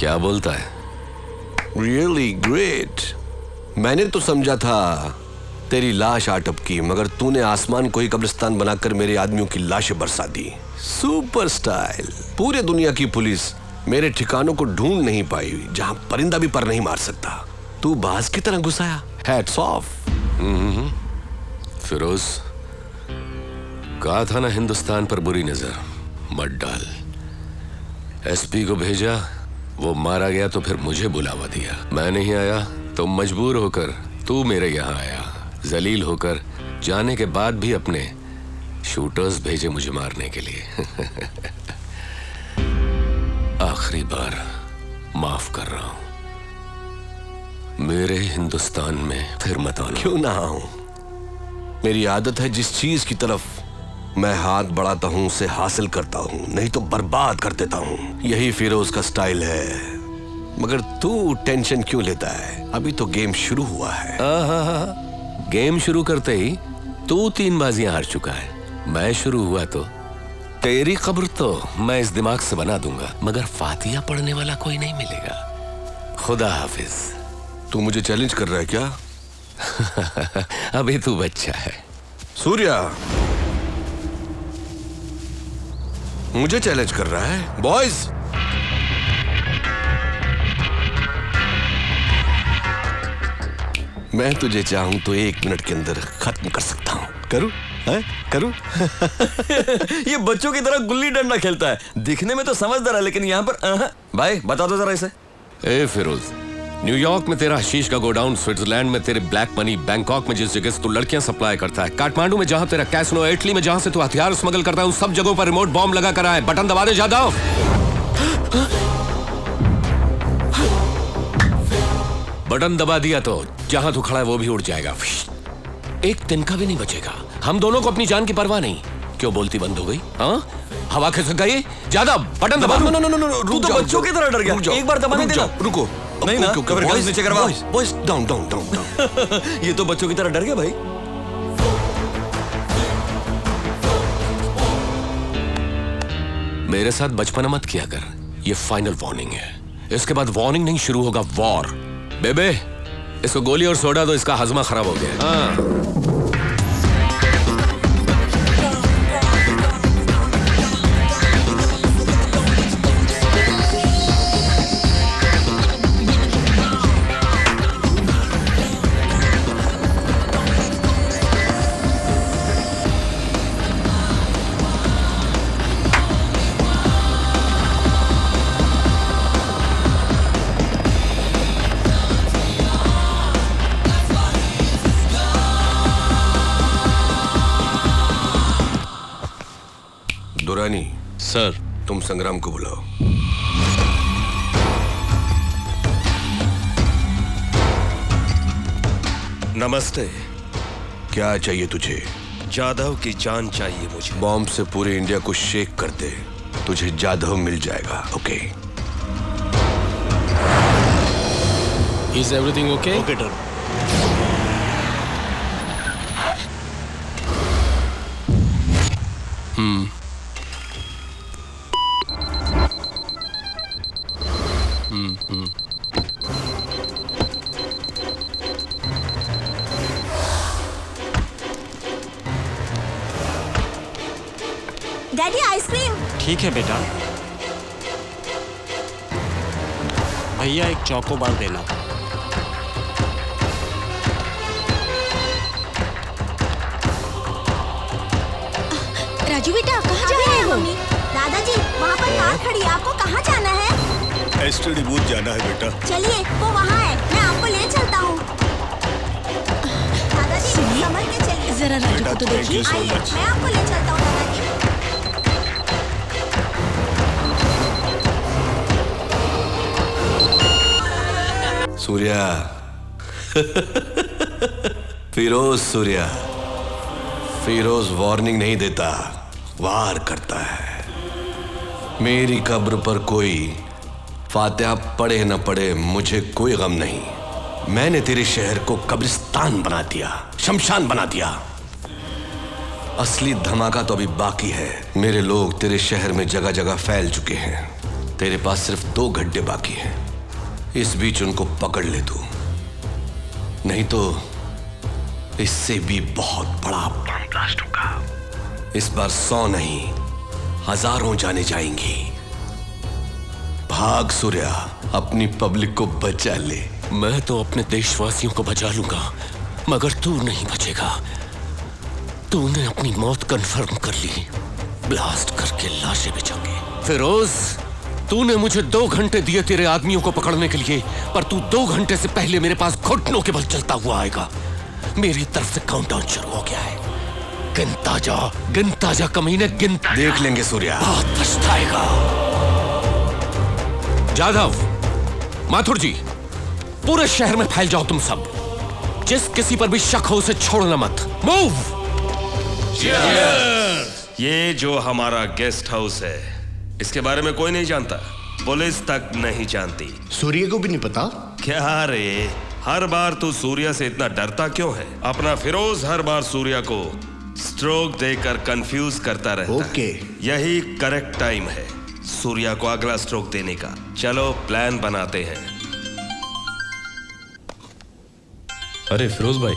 क्या बोलता है? Really great. मैंने तो समझा था तेरी लाश आ टपकी, मगर तूने आसमान को ही कब्रिस्तान बनाकर मेरे आदमियों की लाशें बरसा दी। Super style. पूरे दुनिया की पुलिस मेरे ठिकानों को ढूंढ नहीं पाई जहां परिंदा भी पर नहीं मार सकता। तू बाज की तरह घुसाया। Hats off. फिरोज, कहा था ना हिंदुस्तान पर बुरी नजर मत डाल। एसपी को भेजा, वो मारा गया तो फिर मुझे बुलावा दिया। मैं नहीं आया तो मजबूर होकर तू मेरे यहाँ आया। जलील होकर जाने के बाद भी अपने शूटर्स भेजे मुझे मारने के लिए। आखिरी बार माफ कर रहा हूं। मेरे हिंदुस्तान में फिर मत आना। क्यों ना आऊं? मेरी आदत है, जिस चीज की तरफ मैं हाथ बढ़ाता हूं उसे हासिल करता हूं, नहीं तो बर्बाद कर देता हूं। यही फिरोज का स्टाइल है। मगर तू टेंशन क्यों लेता है? अभी तो गेम शुरू हुआ है। गेम शुरू करते ही तू 3 बाजियां हार चुका है। मैं शुरू हुआ तो तेरी कब्र तो मैं इस दिमाग से बना दूंगा, मगर फातिहा पढ़ने वाला कोई नहीं मिलेगा। खुदा हाफिज। तू मुझे चैलेंज कर रहा है क्या? अभी तू बच्चा है। सूर्या मुझे चैलेंज कर रहा है? बॉयज, मैं तुझे चाहूं तो 1 मिनट के अंदर खत्म कर सकता हूं। करूं? करूं? ये बच्चों की तरह गुल्ली डंडा खेलता है। दिखने में तो समझदार है, लेकिन यहाँ पर भाई बता दो जरा इसे। ए फिरोज, न्यूयॉर्क में तेरा हशीश का गोडाउन, स्विट्जरलैंड में तेरे ब्लैक मनी, बैंकॉक में जिस जगह से तू लड़कियां सप्लाई करता है, काठमांडू में जहां तेरा कैसिनो, इटली में जहां से तू हथियार स्मगल करता है, उन सब जगहों पर रिमोट बॉम्ब लगा कर आए। बटन दबा दे जादव। बटन दबा दिया तो जहां तू खड़ा है वो भी उड़ जाएगा। एक तिनका भी नहीं बचेगा। हम दोनों को अपनी जान की परवाह नहीं। क्यों बोलती बंद हो गई? हाँ, हवा खिसक गई। जादव बटन दबा। नो, तू तो बच्चों की तरह डर गया। एक बार दबाने देना। रुको। नहीं ना, बॉयज नीचे करवा। Boys down down down down. ये तो बच्चों की तरह डर गया भाई। मेरे साथ बचपना मत किया कर। ये फाइनल वार्निंग है। इसके बाद वार्निंग नहीं, शुरू होगा वॉर। बेबे, इसको गोली और सोडा दो, इसका हजमा खराब हो गया। हाँ। दुरानी सर, तुम संग्राम को बुलाओ। नमस्ते। क्या चाहिए तुझे? जाधव की जान चाहिए मुझे। बॉम्ब से पूरे इंडिया को शेक कर दे, तुझे जाधव मिल जाएगा। Okay? Is everything okay? Okay done. Daddy ice cream. ठीक है बेटा। भैया एक चोकोबार देना। राजू बेटा कहाँ जा रहे हो? मम्मी, दादाजी वहाँ पर कार खड़ी है, आपको कहाँ जाना है? एसटीडी बूथ जाना है बेटा। चलिए, वो वहाँ है, मैं आपको ले चलता हूँ। दादाजी संभल के चलिए। जरा राजू को तो देखिए। आइए, मैं आपको ले चलता हूँ दादाजी। सूर्या। फिरोज सूर्या। फिरोज वार्निंग नहीं देता, वार करता है। मेरी कब्र पर कोई फातिहा पढ़े न पढ़े मुझे कोई गम नहीं। मैंने तेरे शहर को कब्रिस्तान बना दिया, शमशान बना दिया। असली धमाका तो अभी बाकी है। मेरे लोग तेरे शहर में जगह जगह फैल चुके हैं। तेरे पास सिर्फ 2 घंटे बाकी हैं। इस बीच उनको पकड़ ले तू, नहीं तो इससे भी बहुत बड़ा बम ब्लास्ट होगा। इस बार 100 नहीं, हजारों जाने जाएंगी। भाग सूर्या, अपनी पब्लिक को बचा ले। मैं तो अपने देशवासियों को बचा लूंगा, मगर तू नहीं बचेगा। तूने अपनी मौत कंफर्म कर ली, ब्लास्ट करके लाशें बिछाऊंगे। फिरोज, तूने मुझे 2 घंटे दिए तेरे आदमियों को पकड़ने के लिए, पर तू 2 घंटे से पहले मेरे पास घुटनों के बल चलता हुआ आएगा। मेरी तरफ से काउंटडाउन शुरू हो गया है। गिनता जा कमीने, गिनता। देख लेंगे सूर्या, बहुत पछताएगा। जाधव, माथुर जी, पूरे शहर में फैल जाओ तुम सब। जिस किसी पर भी शक हो उसे छोड़ना मत। मूव। ये जो हमारा गेस्ट हाउस है, इसके बारे में कोई नहीं जानता, पुलिस तक नहीं जानती। सूर्य को भी नहीं पता? क्या रे, हर बार तू सूर्या से इतना डरता क्यों है? अपना फिरोज हर बार सूर्या को स्ट्रोक देकर कंफ्यूज करता रहता ओके। है। यही करेक्ट टाइम है सूर्या को अगला स्ट्रोक देने का। चलो प्लान बनाते हैं। अरे फिरोज भाई,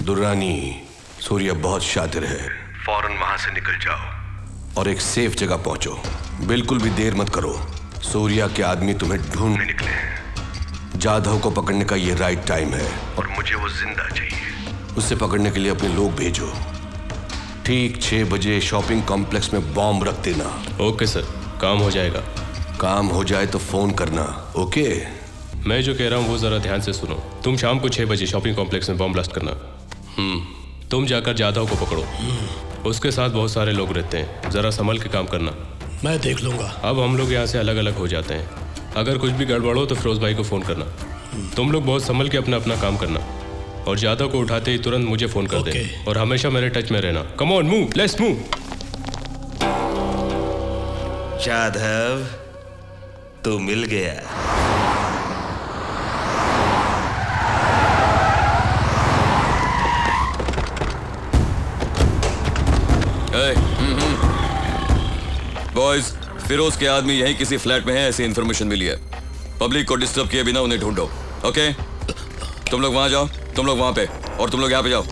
दुर्रानी, सूर्या बहुत शातिर है। फौरन वहां से निकल जाओ और एक सेफ जगह पहुंचो। बिल्कुल भी देर मत करो। सूर्या के आदमी तुम्हें ढूंढने निकले हैं। जाधव को पकड़ने का ये राइट टाइम है और मुझे वो जिंदा चाहिए। उसे पकड़ने के लिए अपने लोग भेजो। ठीक 6 बजे शॉपिंग कॉम्प्लेक्स में बॉम्ब रख देना। ओके सर, काम हो जाएगा। काम हो जाए तो फोन करना, ओके? मैं जो कह रहा हूँ वो जरा ध्यान से सुनो। तुम शाम को 6 बजे शॉपिंग कॉम्प्लेक्स में बॉम्ब ब्लास्ट करना। तुम जाकर जाधव को पकड़ो। उसके साथ बहुत सारे लोग रहते हैं, जरा संभल के काम करना। मैं देख लूंगा। अब हम लोग यहाँ से अलग अलग हो जाते हैं। अगर कुछ भी गड़बड़ हो तो फिरोज भाई को फोन करना। तुम लोग बहुत संभल के अपना अपना काम करना और जाधव को उठाते ही तुरंत मुझे फोन कर दे और हमेशा मेरे टच में रहना। Come on, move, let's move. Jadhav, तू मिल गया। बॉयज, फिरोज के आदमी यहीं किसी फ्लैट में है, ऐसी इन्फॉर्मेशन मिली है। पब्लिक को डिस्टर्ब किए बिना उन्हें ढूंढो। ओके, तुम लोग वहां जाओ, तुम लोग वहां पे, और तुम लोग यहां पे जाओ।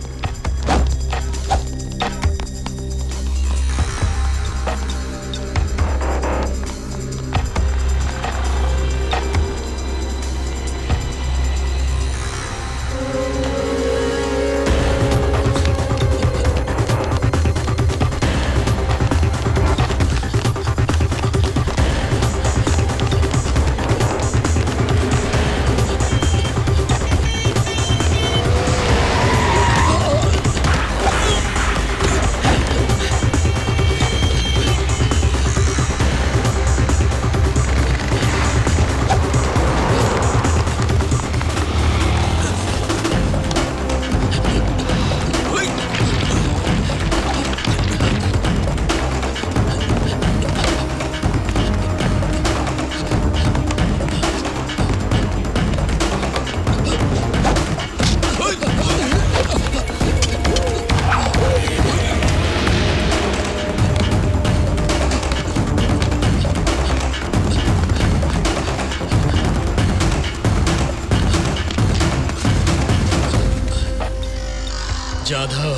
जाधव,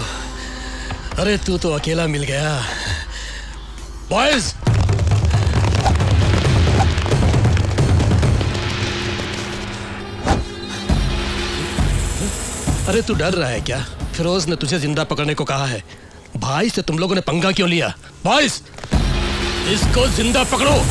अरे तू तो अकेला मिल गया। बॉयज, अरे तू डर रहा है क्या? फिरोज ने तुझे जिंदा पकड़ने को कहा है। भाई से तुम लोगों ने पंगा क्यों लिया? बॉयज, इसको जिंदा पकड़ो।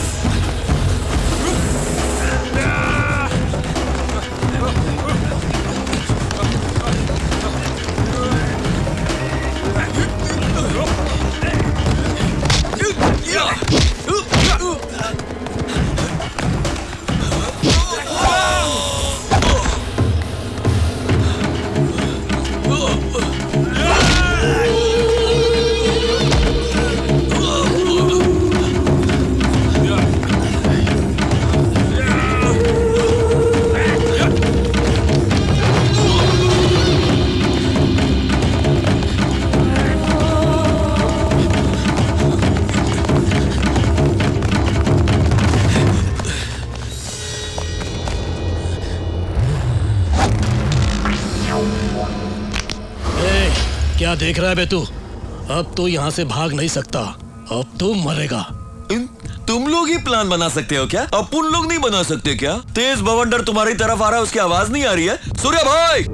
क्या देख रहा है बे तू? अब तू यहाँ से भाग नहीं सकता, अब तू मरेगा। तुम लोग ही प्लान बना सकते हो क्या? अपन लोग नहीं बना सकते क्या? तेज बवंडर तुम्हारी तरफ आ रहा है, उसकी आवाज नहीं आ रही है? सूर्या भाई!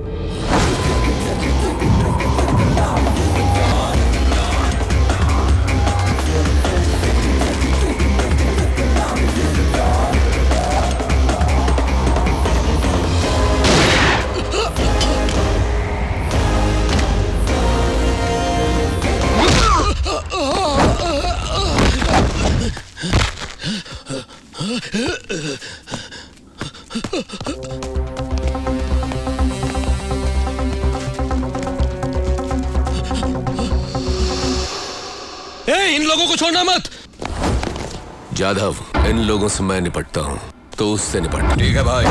इन लोगों को छोड़ना मत। जाधव, इन लोगों से मैं निपटता हूं, तो उससे निपट। ठीक है भाई।